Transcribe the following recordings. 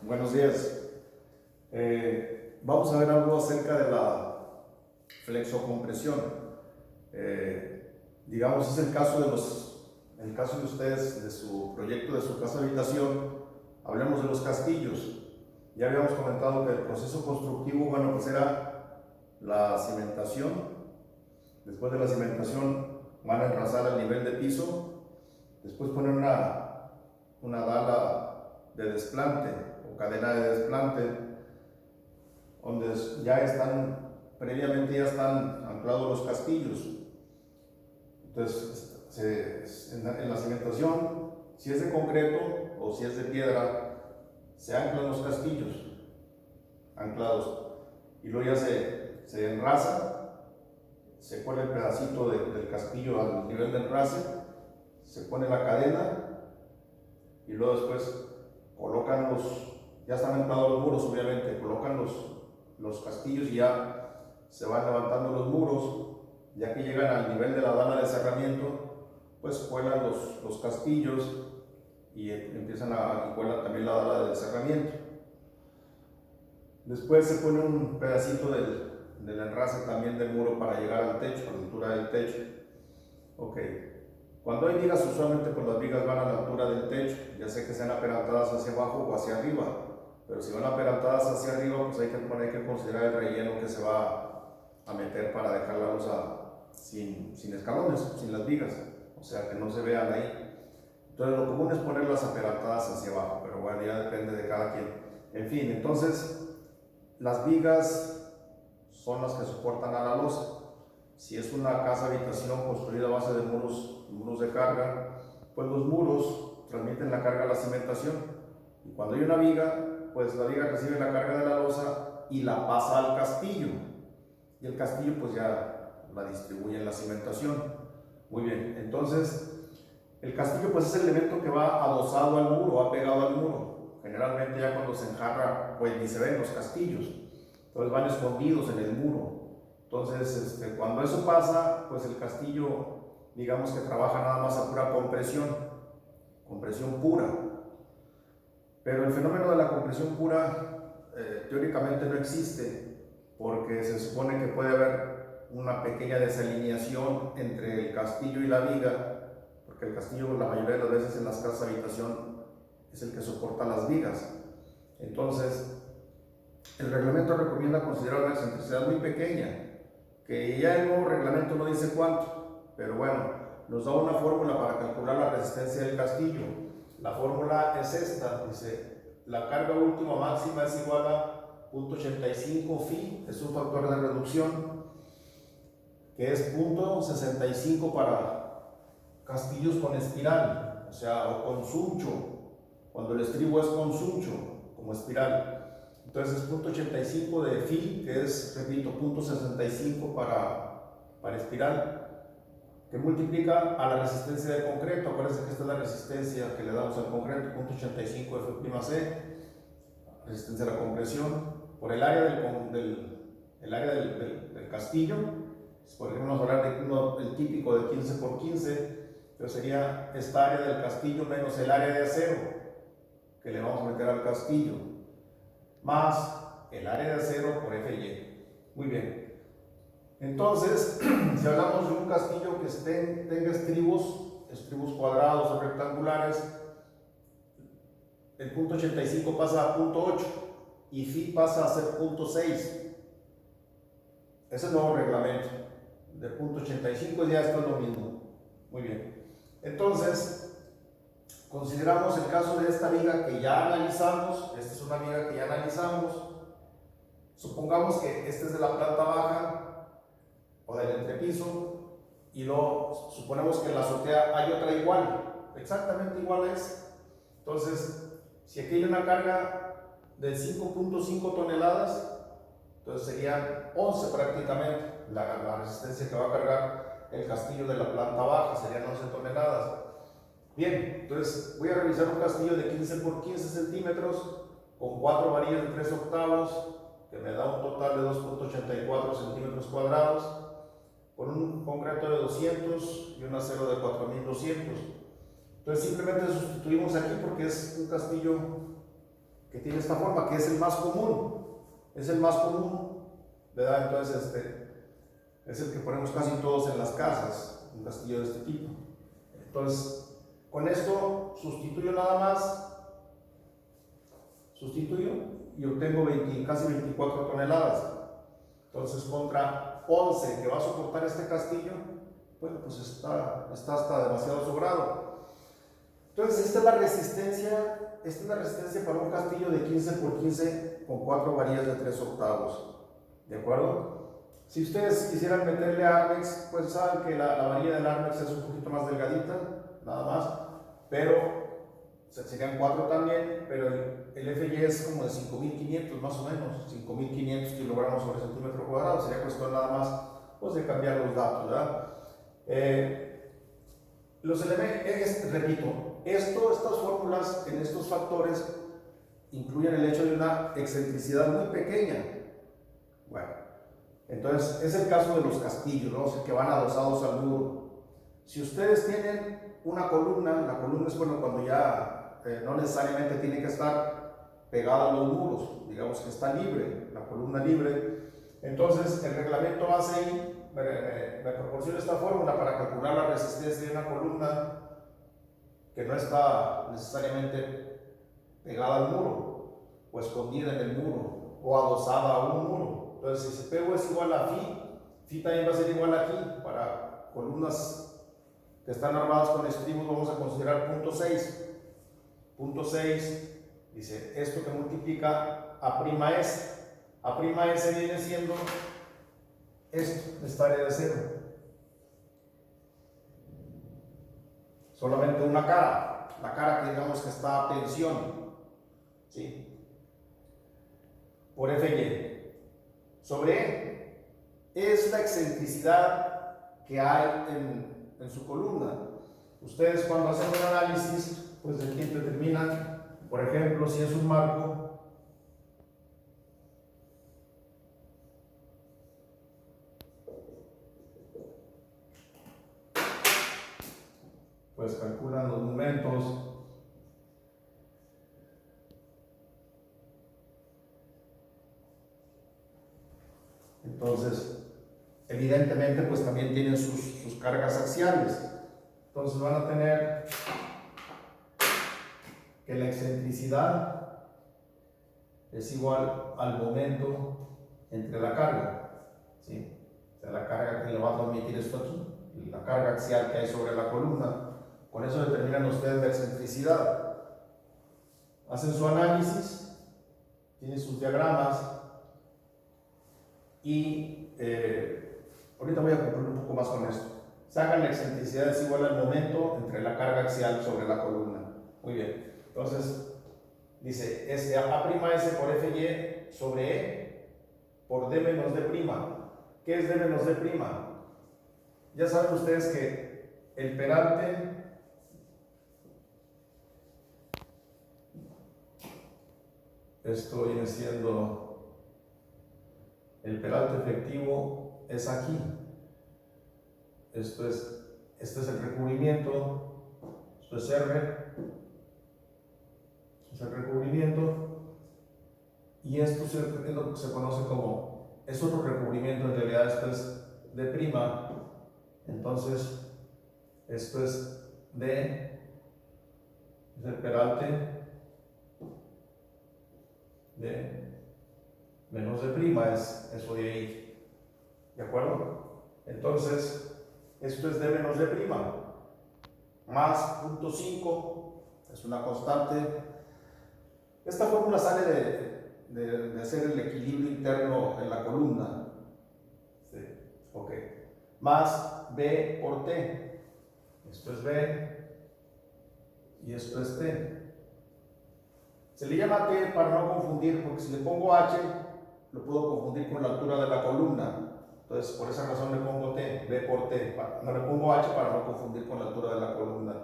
Buenos días. Vamos a ver algo acerca de la flexocompresión. Digamos, es el caso de ustedes, de su proyecto, de su casa habitación. Hablemos de los castillos. Ya habíamos comentado que el proceso constructivo, bueno, pues era la cimentación. Después de la cimentación van a enrasar al nivel de piso. Después poner una dala de desplante o cadena de desplante, donde previamente ya están anclados los castillos. Entonces, en la cimentación, si es de concreto o si es de piedra, se anclan los castillos anclados y luego ya se enrasa, se pone el pedacito del castillo al nivel del enrase, se pone la cadena y luego después colocan ya están anclados los muros, obviamente, colocan los castillos y ya se van levantando los muros. Ya que llegan al nivel de la dala de cerramiento, pues cuelan los castillos y cuelan también la dala de cerramiento. Después se pone un pedacito del enrase también del muro para llegar al techo, a la altura del techo. Ok. Cuando hay vigas, usualmente pues las vigas van a la altura del techo, ya sea que sean aperantadas hacia abajo o hacia arriba. Pero si van aperantadas hacia arriba, pues hay que considerar el relleno que se va a meter para dejar la losa sin escalones, sin las vigas, o sea que no se vean ahí. Entonces lo común es ponerlas aperantadas hacia abajo, pero bueno, ya depende de cada quien. En fin, entonces las vigas son las que soportan a la losa. Si es una casa habitación construida a base de muros de carga, pues los muros transmiten la carga a la cimentación. Y cuando hay una viga, pues la viga recibe la carga de la losa y la pasa al castillo. Y el castillo pues ya la distribuye en la cimentación. Muy bien, entonces el castillo pues es el elemento que va adosado al muro, va pegado al muro. Generalmente ya cuando se enjarra pues ni se ven los castillos, entonces van escondidos en el muro. Entonces cuando eso pasa, pues el castillo digamos que trabaja nada más a pura compresión pura. Pero el fenómeno de la compresión pura teóricamente no existe, porque se supone que puede haber una pequeña desalineación entre el castillo y la viga, porque el castillo la mayoría de las veces en las casas habitación es el que soporta las vigas. Entonces el reglamento recomienda considerar una excentricidad muy pequeña, que ya el nuevo reglamento no dice cuánto, pero bueno, nos da una fórmula para calcular la resistencia del castillo. La fórmula es esta, dice, la carga última máxima es igual a 0.85 phi, es un factor de reducción, que es 0.65 para castillos con espiral, o sea, o con suncho, cuando el estribo es con suncho, como espiral. Entonces es 0.85 de phi, que es, repito, 0.65 para espiral, que multiplica a la resistencia del concreto. Acuérdense que esta es la resistencia que le damos al concreto, 0.85 de F'C, resistencia a la compresión, por el área del castillo. Por ejemplo, vamos a hablar del típico de 15 por 15, pero sería esta área del castillo menos el área de acero que le vamos a meter al castillo, más el área de acero por Fy. Muy bien. Entonces, si hablamos de un castillo que tenga estribos cuadrados o rectangulares, el 0.85 pasa a 0.8 y phi pasa a ser 0.6. Ese es el nuevo reglamento. De 0.85 ya esto es lo mismo. Muy bien. Entonces, consideramos el caso de esta viga que ya analizamos. Esta es una viga que ya analizamos. Supongamos que esta es de la planta baja o del entrepiso, y luego suponemos que en la azotea hay otra igual, exactamente igual a esta. Entonces, si aquí hay una carga de 5.5 toneladas, entonces serían 11 prácticamente la resistencia que va a cargar el castillo de la planta baja, serían 11 toneladas. Bien, entonces voy a revisar un castillo de 15 por 15 centímetros con 4 varillas de 3 octavos, que me da un total de 2.84 centímetros cuadrados, con un concreto de 200 y un acero de 4200. Entonces simplemente sustituimos aquí porque es un castillo que tiene esta forma, que es el más común. Es el más común, ¿verdad? Entonces es el que ponemos casi todos en las casas, un castillo de este tipo. Entonces, con esto sustituyo nada más, sustituyo y obtengo casi 24 toneladas. Entonces, contra 11 que va a soportar este castillo, bueno, pues está hasta demasiado sobrado. Entonces, esta es la resistencia para un castillo de 15 por 15 con 4 varillas de 3 octavos. ¿De acuerdo? Si ustedes quisieran meterle Armex, pues saben que la varilla del Armex es un poquito más delgadita, nada más, pero serían 4 también, pero el FY es como de 5.500 más o menos, 5.500 kilogramos sobre centímetro cuadrado. Sería cuestión nada más pues, de cambiar los datos, ¿verdad? Los elementos, repito, estas fórmulas en estos factores incluyen el hecho de una excentricidad muy pequeña. Bueno, entonces es el caso de los castillos, ¿no? O sea, que van adosados al muro. Si ustedes tienen una columna, la columna es bueno cuando ya no necesariamente tiene que estar pegada a los muros, digamos que está libre, la columna libre. Entonces el reglamento ACI me proporciona esta fórmula para calcular la resistencia de una columna que no está necesariamente pegada al muro o escondida en el muro o adosada a un muro. Entonces si PU es igual a phi también va a ser igual aquí. Para columnas que están armadas con estribos vamos a considerar punto 6. Punto 6 dice esto que multiplica A'S. A'S viene siendo esta área de cero. Solamente una cara, la cara que digamos que está a tensión, ¿sí? Por FY sobre E es la excentricidad que hay en su columna. Ustedes cuando hacen un análisis, pues aquí determinan, por ejemplo, si es un marco, pues calculan los momentos. Entonces, evidentemente, pues también tienen sus cargas axiales. Entonces van a tener que la excentricidad es igual al momento entre la carga, ¿sí? O sea, la carga que le va a transmitir esto aquí, la carga axial que hay sobre la columna. Con eso determinan ustedes la excentricidad. Hacen su análisis, tienen sus diagramas y ahorita voy a concluir un poco más con esto. Sacan la excentricidad es igual al momento entre la carga axial sobre la columna. Muy bien. Entonces, dice, es A'S por FY sobre E por D menos D'. ¿Qué es D menos D'? Ya saben ustedes que el peralte esto viene siendo el peralte efectivo es aquí. Este es el recubrimiento, esto es R, es el recubrimiento, y esto es lo que se conoce como, es otro recubrimiento, en realidad esto es D', entonces esto es D, es el peralte de menos D', es eso de ahí, ¿de acuerdo? Entonces, esto es D menos D', más 0.5, es una constante. Esta fórmula sale de hacer el equilibrio interno en la columna, ¿sí? Ok, más B por T, esto es B y esto es T. Se le llama T para no confundir, porque si le pongo H, lo puedo confundir con la altura de la columna. Entonces, por esa razón le pongo T, B por T. No le pongo H para no confundir con la altura de la columna.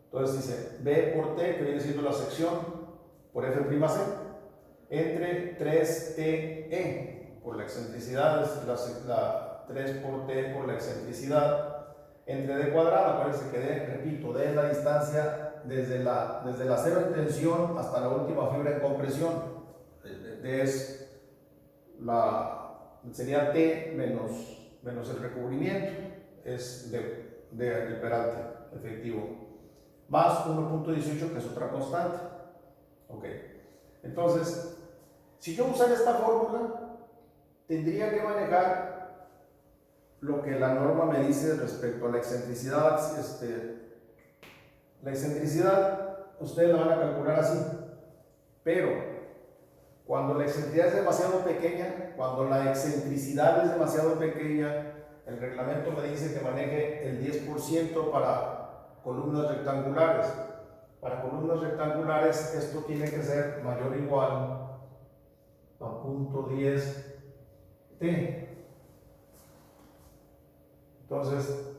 Entonces dice B por T, que viene siendo la sección por F'C, entre 3TE, por la excentricidad, es la 3 por T por la excentricidad, entre D cuadrada. Acuérdense que D, repito, D es la distancia desde la cero en tensión hasta la última fibra en compresión. D es sería T menos el recubrimiento, es del peralte efectivo, más 1.18, que es otra constante. Ok, entonces, si yo usara esta fórmula, tendría que manejar lo que la norma me dice respecto a la excentricidad. La excentricidad, ustedes la van a calcular así, pero cuando la excentricidad es demasiado pequeña, el reglamento me dice que maneje el 10% para columnas rectangulares. Para columnas rectangulares esto tiene que ser mayor o igual a 0.10 T. Entonces,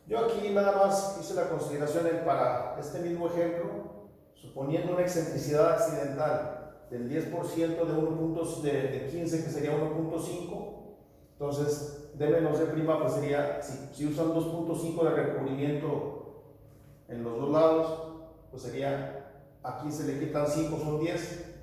yo aquí nada más hice la consideración para este mismo ejemplo, suponiendo una excentricidad accidental del 10% de 15, que sería 1.5, entonces D menos D', pues sería, si usan 2.5 de recubrimiento en los dos lados, pues sería, aquí se le quitan 5, son 10,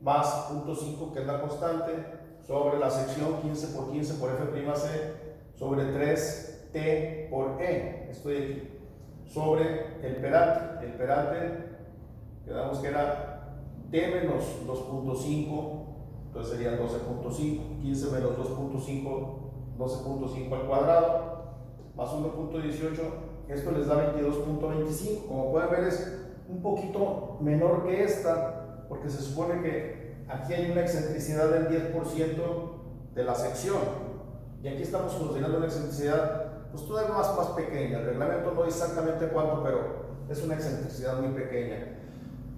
más 0.5, que es la constante, sobre la sección 15 por 15 por F'C, sobre 3T por E, estoy aquí, sobre el peralte. El peralte, quedamos que era T menos 2.5, entonces sería 12.5, 15 menos 2.5, 12.5 al cuadrado, más 1.18, esto les da 22.25. Como pueden ver, es un poquito menor que esta, porque se supone que aquí hay una excentricidad del 10% de la sección, y aquí estamos considerando una excentricidad pues todavía más pequeña. El reglamento no dice exactamente cuánto, pero es una excentricidad muy pequeña.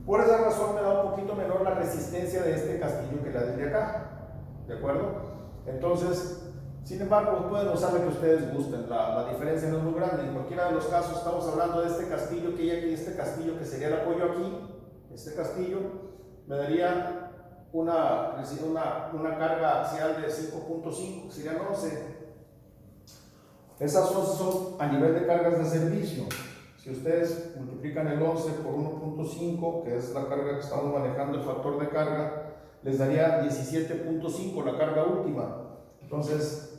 Por esa razón me da un poquito menor la resistencia de este castillo que la de acá, ¿de acuerdo? Entonces, sin embargo, pueden usar lo que ustedes gusten, la diferencia no es muy grande. En cualquiera de los casos estamos hablando de este castillo que hay aquí, este castillo que sería el apoyo aquí, este castillo me daría una carga axial de 5.5, que serían 11. Esas 11 son a nivel de cargas de servicio. Si ustedes multiplican el 11 por 1.5, que es la carga que estamos manejando, el factor de carga, les daría 17.5, la carga última. Entonces,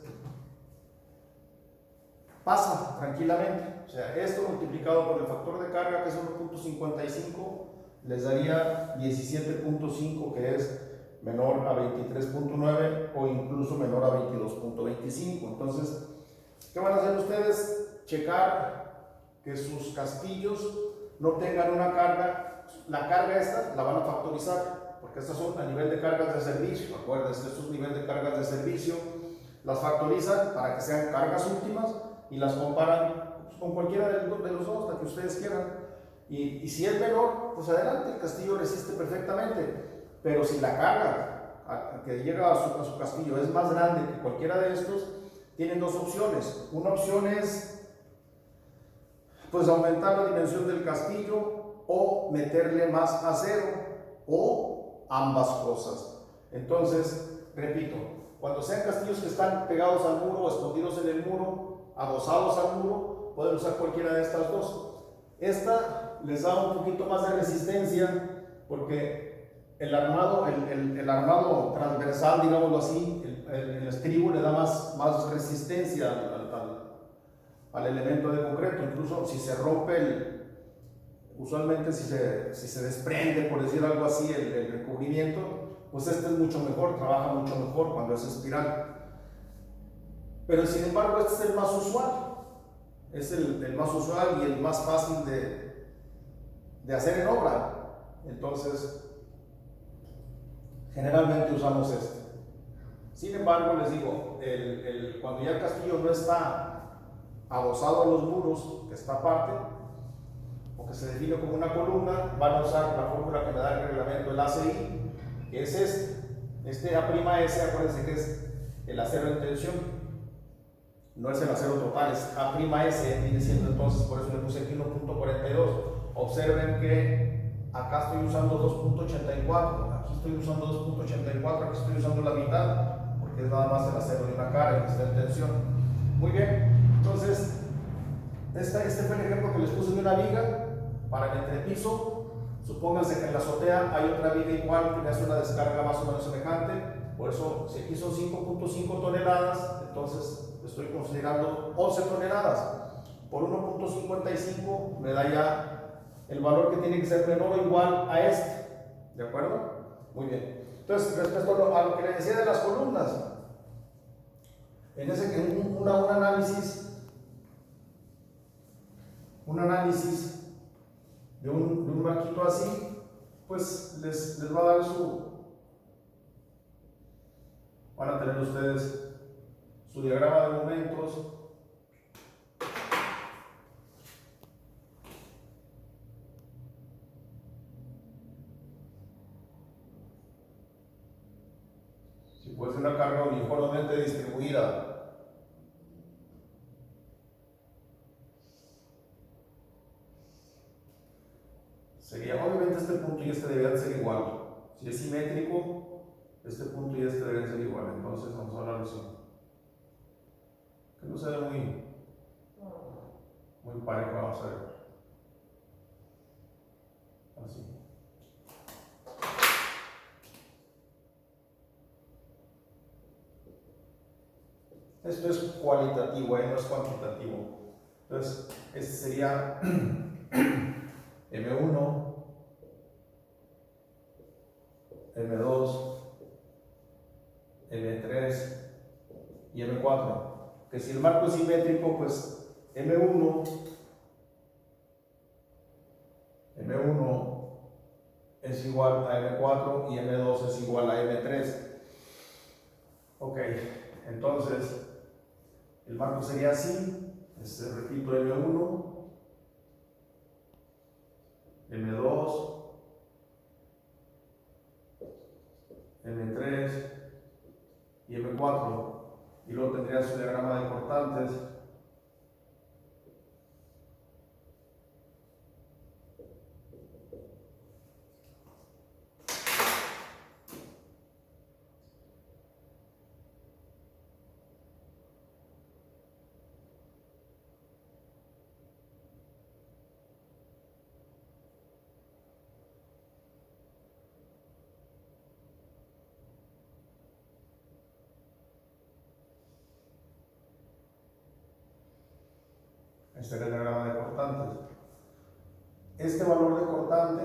pasa tranquilamente. O sea, esto multiplicado por el factor de carga, que es 1.55, les daría 17.5, que es menor a 23.9 o incluso menor a 22.25. Entonces, ¿qué van a hacer ustedes? Checar que sus castillos no tengan una carga. La carga esta la van a factorizar, porque estas son a nivel de cargas de servicio. Acuérdense, estos niveles de cargas de servicio las factorizan para que sean cargas últimas y las comparan con cualquiera de los dos, la que ustedes quieran. Y si es menor, pues adelante, el castillo resiste perfectamente. Pero si la carga que llega a su castillo es más grande que cualquiera de estos, tienen dos opciones. Una opción es pues aumentar la dimensión del castillo o meterle más acero, o ambas cosas. Entonces, repito, cuando sean castillos que están pegados al muro o escondidos en el muro, adosados al muro, pueden usar cualquiera de estas dos. Esta les da un poquito más de resistencia porque el armado transversal, digámoslo así, el estribo le da más resistencia al elemento de concreto. Incluso si se rompe usualmente si se desprende, por decir algo así, el recubrimiento, pues este es mucho mejor, trabaja mucho mejor cuando es espiral. Pero sin embargo este es el más usual, es el más usual y el más fácil de hacer en obra. Entonces generalmente usamos este. Sin embargo, les digo, cuando ya el castillo no está adosado a los muros, que está aparte, o que se define como una columna, van a usar la fórmula que me da el reglamento, el ACI, que es este A'S, acuérdense que es el acero en tensión, no es el acero total, es A'S, viene siendo entonces, por eso le puse aquí 1.42. Observen que acá estoy usando 2.84, aquí estoy usando 2.84, aquí estoy usando la mitad, porque es nada más el acero de una cara y que está en tensión. Muy bien, entonces Este fue el ejemplo que les puse de una viga para el entrepiso. Supónganse que en la azotea hay otra viga igual que me hace una descarga más o menos semejante. Por eso, si aquí son 5.5 toneladas, entonces estoy considerando 11 toneladas. Por 1.55 me da ya el valor que tiene que ser menor o igual a este. ¿De acuerdo? Muy bien. Entonces, respecto a lo que le decía de las columnas, en un análisis de un marquito así, pues les va a dar van a tener ustedes su diagrama de momentos. Si puede ser una carga uniformemente distribuida, sería, obviamente este punto y este deberían ser igual. Si es simétrico, este punto y este deberían ser igual. Entonces vamos a hablar así. Que no se ve muy parejo, vamos a ver. Así. Esto es cualitativo, no es cuantitativo. Entonces, este sería M1, M2, M3 y M4. Que si el marco es simétrico, pues M1 es igual a M4 y M2 es igual a M3. Ok, entonces el marco sería así. Repito, M1, M2, M3 y M4. Y luego tendría su diagrama de cortantes. Este es el diagrama de cortantes. Este valor de cortante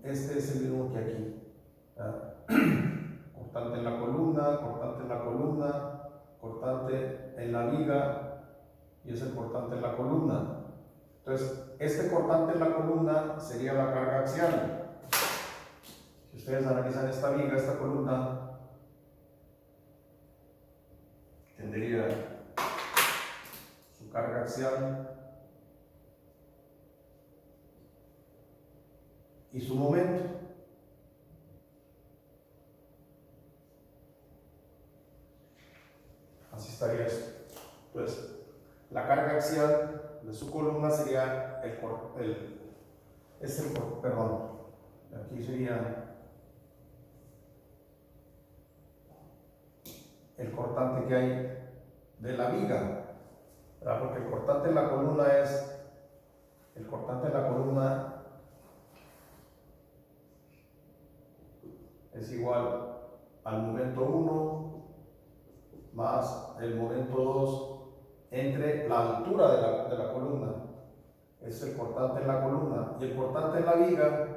este es el mismo que aquí. Cortante en la columna, cortante en la columna, cortante en la viga y es el cortante en la columna. Entonces, este cortante en la columna sería la carga axial. Si ustedes analizan esta viga, esta columna, tendría su carga axial y su momento. Así estaría esto. Entonces, la carga axial de su columna sería aquí sería el cortante que hay de la viga, ¿verdad? Porque el cortante en la columna es igual al momento 1 más el momento 2 entre la altura de la columna. Es el cortante en la columna. Y el cortante en la viga,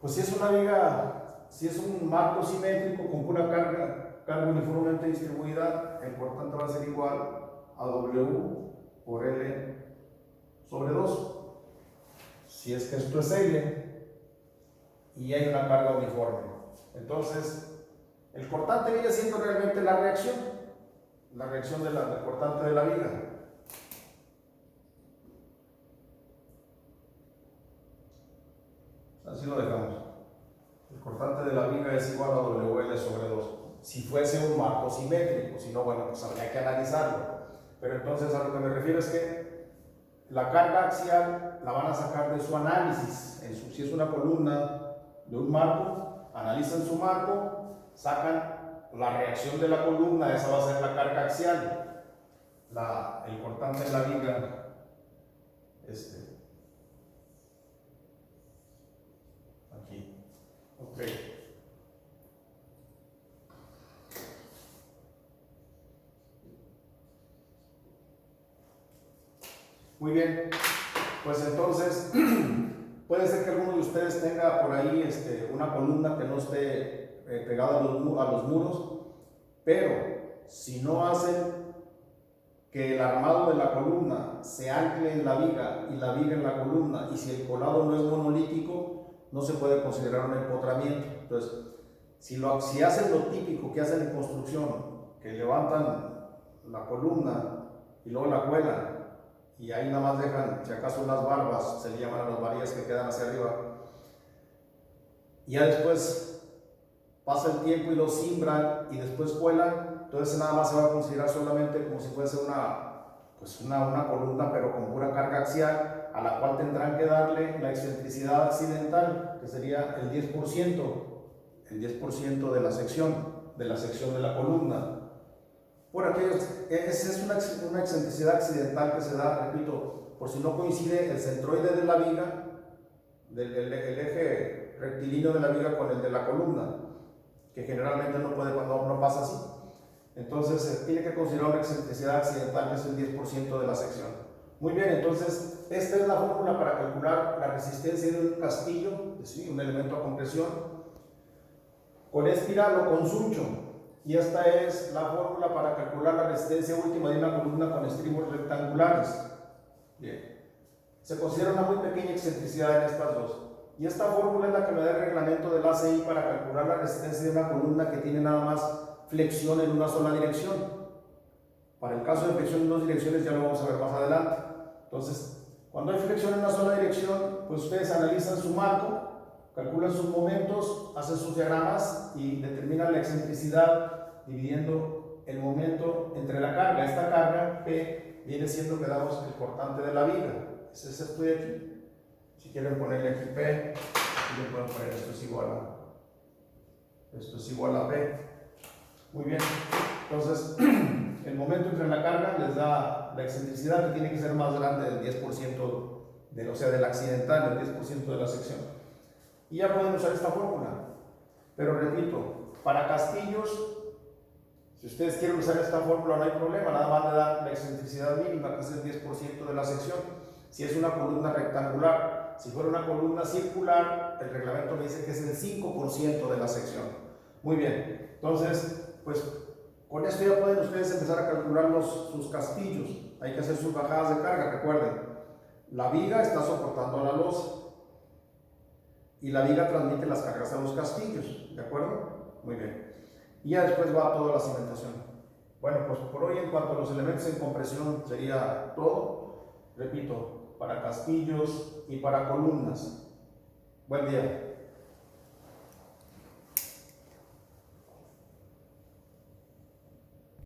pues si es un marco simétrico con pura carga uniformemente distribuida, el cortante va a ser igual a W por L sobre 2. Si es que esto es L y hay una carga uniforme. Entonces, el cortante viene siendo realmente la reacción del cortante de la viga. Así lo dejamos. El cortante de la viga es igual a WL sobre 2. Si fuese un marco simétrico, si no, bueno, pues habría que analizarlo. Pero entonces a lo que me refiero es que la carga axial la van a sacar de su análisis en si es una columna de un marco, analizan su marco, sacan la reacción de la columna, esa va a ser la carga axial, el cortante de la viga, aquí, ok. Muy bien, pues entonces puede ser que alguno de ustedes tenga por ahí una columna que no esté pegada a los muros, pero si no hacen que el armado de la columna se ancle en la viga y la viga en la columna, y si el colado no es monolítico, no se puede considerar un empotramiento. Entonces, si hacen lo típico que hacen en construcción, que levantan la columna y luego la cuelan, y ahí nada más dejan, si acaso, unas barbas, se le llaman a las varillas que quedan hacia arriba, y ya después pasa el tiempo y lo cimbran y después cuelan, entonces nada más se va a considerar solamente como si fuese una columna, pero con pura carga axial, a la cual tendrán que darle la excentricidad accidental, que sería el 10% de la sección de la columna. Por aquellos, esa es una excentricidad accidental que se da, repito, por si no coincide el centroide de la viga, el eje rectilíneo de la viga con el de la columna, que generalmente no pasa así. Entonces se tiene que considerar una excentricidad accidental, que es el 10% de la sección. Muy bien, entonces esta es la fórmula para calcular la resistencia de un castillo, es decir, un elemento a compresión, con espiral o con suncho. Y esta es la fórmula para calcular la resistencia última de una columna con estribos rectangulares. Bien. Se considera una muy pequeña excentricidad en estas dos. Y esta fórmula es la que me da el reglamento del ACI para calcular la resistencia de una columna que tiene nada más flexión en una sola dirección. Para el caso de flexión en dos direcciones ya lo vamos a ver más adelante. Entonces, cuando hay flexión en una sola dirección, pues ustedes analizan su marco, calculan sus momentos, hacen sus diagramas y determinan la excentricidad dividiendo el momento entre la carga. Esta carga P viene siendo que damos el cortante de la viga. Ese es esto de aquí. Si quieren ponerle aquí P, le pueden poner esto es igual a P. Muy bien. Entonces, el momento entre la carga les da la excentricidad, que tiene que ser más grande del 10% del accidental, del 10% de la sección. Y ya pueden usar esta fórmula. Pero repito, para castillos, si ustedes quieren usar esta fórmula no hay problema, nada más le dan la excentricidad mínima, que es el 10% de la sección. Si es una columna rectangular, si fuera una columna circular, el reglamento me dice que es el 5% de la sección. Muy bien, entonces, pues con esto ya pueden ustedes empezar a calcular sus castillos. Hay que hacer sus bajadas de carga, recuerden. La viga está soportando a la losa y la viga transmite las cargas a los castillos, ¿de acuerdo? Muy bien. Y ya después va toda la cimentación. Bueno, pues por hoy en cuanto a los elementos en compresión sería todo. Repito, para castillos y para columnas. Buen día.